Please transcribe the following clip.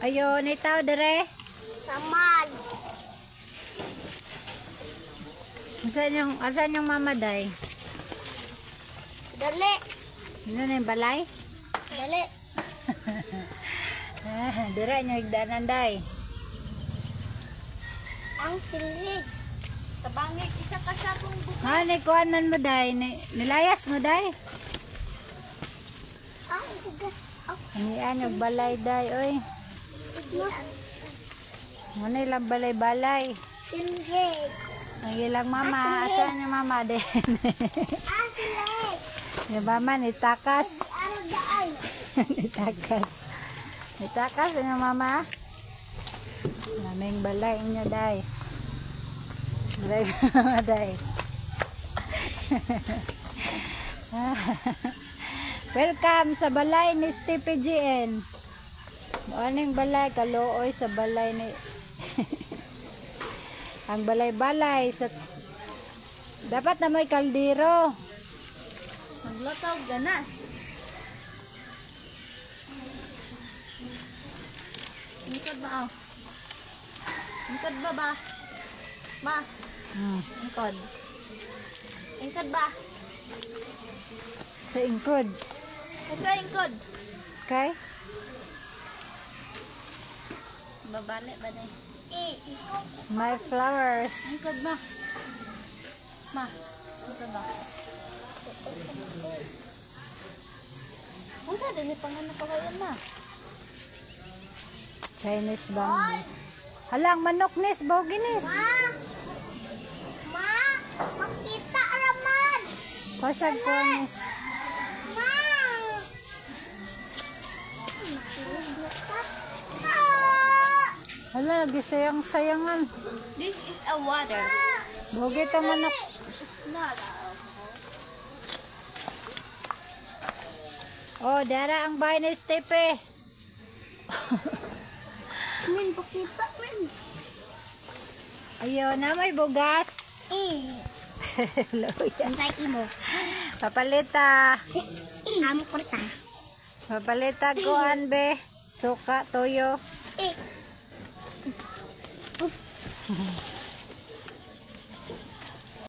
Ayo, nitaw dire. Saman. Asan yung mama day? Dali. Ano na yung balay? Dali. Dire nyo higdanan day. Ang silig. Tabangig, isa ka sa akong bukas. Kuhan man mo day. Nilayas mo day. Ang bukas. Hanian yung balay day, oy. Ano ilang balay-balay? Silig. Ang ilang mama. Asan yung mama din? Silig. Yung mama nitakas. Ano daan? Nitakas. Nitakas yung mama. Naming balay niya day. Balay mama day. Welcome sa balay ni Stevie GN. Aning balay kalooy sa balay ni ang balay-balay sa dapat na may kaldero. Maglataw ganas. Ingkod ba aw? Ingkod ba ba? Ma, ingkod. Ingkod ba? Sa ingkod. Sa ingkod. Okay? Babalik ba din? Ingkod. My flowers. Ingkod ba? Ma, ingkod ba? Ang ganda ni pangalan pa kayo na. Chinese bamboo. Halang manok nis, boginis. Ma, makita raman. Pasag ko nis. Ma. Hala, gisayang-sayangan. This is a water. Bogi ta manok. Oh, dara ang bahay ni Stepe. Min, pakita, min. Ayaw na may bugas. Ang sakit mo. Papalita. Amo korta. Papalita kuan be. Suka, toyo.